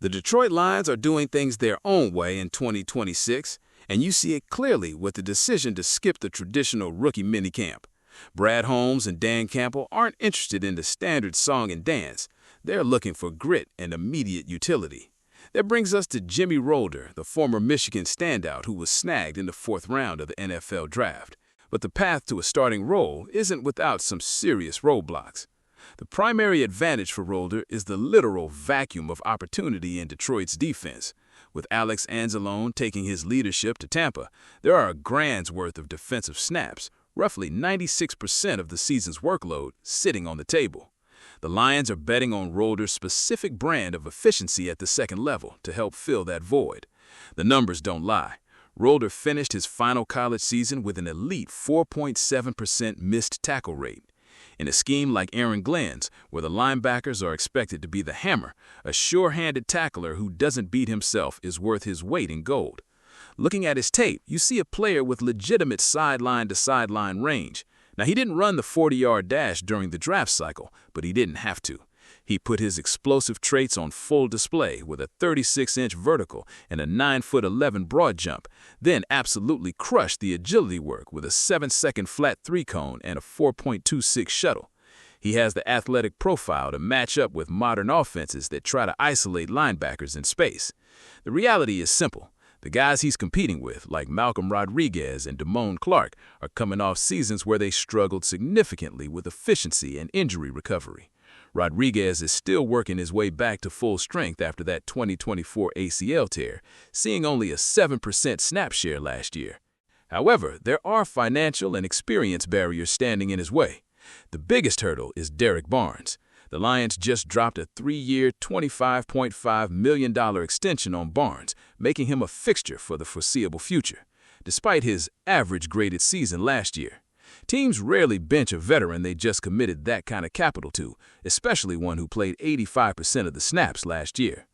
The Detroit Lions are doing things their own way in 2026, and you see it clearly with the decision to skip the traditional rookie minicamp. Brad Holmes and Dan Campbell aren't interested in the standard song and dance. They're looking for grit and immediate utility. That brings us to Jimmy Rolder, the former Michigan standout who was snagged in the 4th round of the NFL draft. But the path to a starting role isn't without some serious roadblocks. The primary advantage for Rolder is the literal vacuum of opportunity in Detroit's defense. With Alex Anzalone taking his leadership to Tampa, there are a grand's worth of defensive snaps, roughly 96% of the season's workload, sitting on the table. The Lions are betting on Rolder's specific brand of efficiency at the second level to help fill that void. The numbers don't lie. Rolder finished his final college season with an elite 4.7% missed tackle rate. In a scheme like Aaron Glenn's, where the linebackers are expected to be the hammer, a sure-handed tackler who doesn't beat himself is worth his weight in gold. Looking at his tape, you see a player with legitimate sideline-to-sideline range. Now, he didn't run the 40-yard dash during the draft cycle, but he didn't have to. He put his explosive traits on full display with a 36-inch vertical and a 9'11" broad jump, then absolutely crushed the agility work with a 7-second flat 3-cone and a 4.26 shuttle. He has the athletic profile to match up with modern offenses that try to isolate linebackers in space. The reality is simple. The guys he's competing with, like Malcolm Rodriguez and Damone Clark, are coming off seasons where they struggled significantly with efficiency and injury recovery. Rodriguez is still working his way back to full strength after that 2024 ACL tear, seeing only a 7% snap share last year. However, there are financial and experience barriers standing in his way. The biggest hurdle is Derrick Barnes. The Lions just dropped a 3-year, $25.5 million extension on Barnes, making him a fixture for the foreseeable future, despite his average-graded season last year. Teams rarely bench a veteran they just committed that kind of capital to, especially one who played 85% of the snaps last year.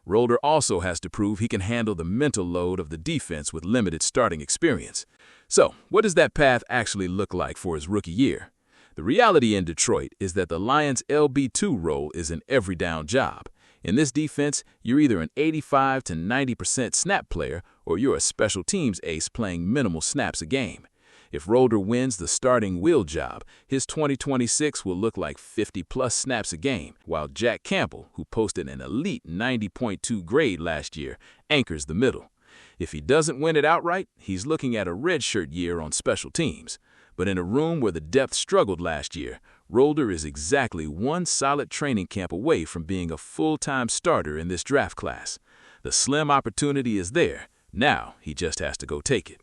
Rolder also has to prove he can handle the mental load of the defense with limited starting experience. So, what does that path actually look like for his rookie year? The reality in Detroit is that the Lions' LB2 role is an every-down job. In this defense, you're either an 85 to 90% snap player or you're a special teams ace playing minimal snaps a game. If Rolder wins the starting wheel job, his 2026 will look like 50-plus snaps a game, while Jack Campbell, who posted an elite 90.2 grade last year, anchors the middle. If he doesn't win it outright, he's looking at a redshirt year on special teams. But in a room where the depth struggled last year, Rolder is exactly one solid training camp away from being a full-time starter in this draft class. The slim opportunity is there. Now he just has to go take it.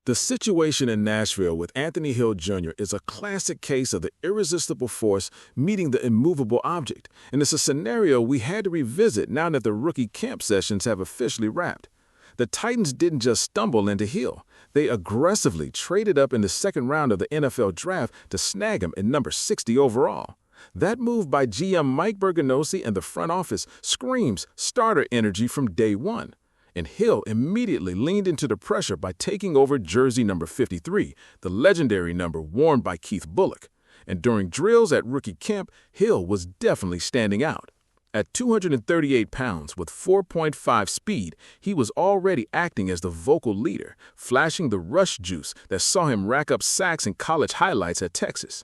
The situation in Nashville with Anthony Hill Jr. is a classic case of the irresistible force meeting the immovable object, and it's a scenario we had to revisit now that the rookie camp sessions have officially wrapped. The Titans didn't just stumble into Hill. They aggressively traded up in the 2nd round of the NFL draft to snag him at number 60 overall. That move by GM Mike Berganosi and the front office screams starter energy from day one. And Hill immediately leaned into the pressure by taking over jersey number 53, the legendary number worn by Keith Bulluck. And during drills at rookie camp, Hill was definitely standing out. At 238 pounds with 4.5 speed, he was already acting as the vocal leader, flashing the rush juice that saw him rack up sacks in college highlights at Texas.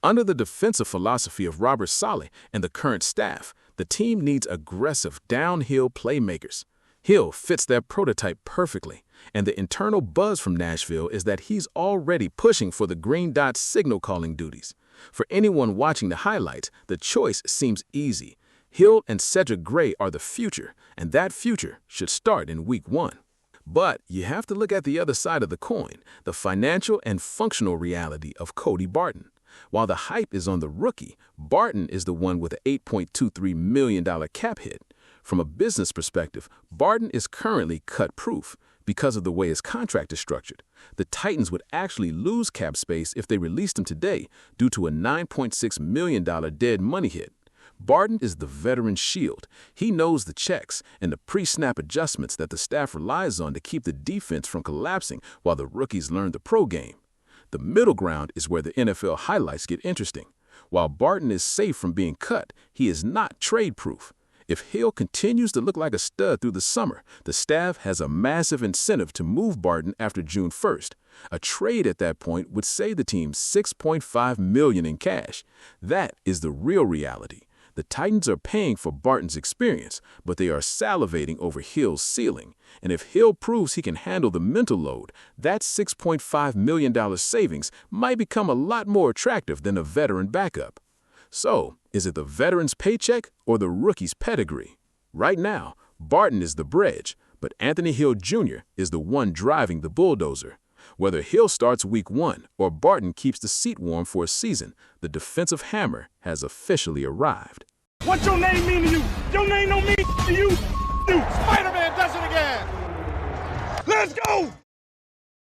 Under the defensive philosophy of Robert Saleh and the current staff, the team needs aggressive downhill playmakers. Hill fits that prototype perfectly, and the internal buzz from Nashville is that he's already pushing for the green dot signal calling duties. For anyone watching the highlights, the choice seems easy. Hill and Cedric Gray are the future, and that future should start in week 1. But you have to look at the other side of the coin, the financial and functional reality of Cody Barton. While the hype is on the rookie, Barton is the one with an $8.23 million cap hit. From a business perspective, Barton is currently cut-proof because of the way his contract is structured. The Titans would actually lose cap space if they released him today due to a $9.6 million dead money hit. Barton is the veteran shield. He knows the checks and the pre-snap adjustments that the staff relies on to keep the defense from collapsing while the rookies learn the pro game. The middle ground is where the NFL highlights get interesting. While Barton is safe from being cut, he is not trade-proof. If Hill continues to look like a stud through the summer, the staff has a massive incentive to move Barton after June 1st. A trade at that point would save the team $6.5 million in cash. That is the real reality. The Titans are paying for Barton's experience, but they are salivating over Hill's ceiling. And if Hill proves he can handle the mental load, that $6.5 million savings might become a lot more attractive than a veteran backup. So, is it the veteran's paycheck or the rookie's pedigree? Right now, Barton is the bridge, but Anthony Hill Jr. is the one driving the bulldozer. Whether Hill starts week 1 or Barton keeps the seat warm for a season, the defensive hammer has officially arrived. What your name mean to you? Your name don't mean to you. Spider-Man does it again. Let's go!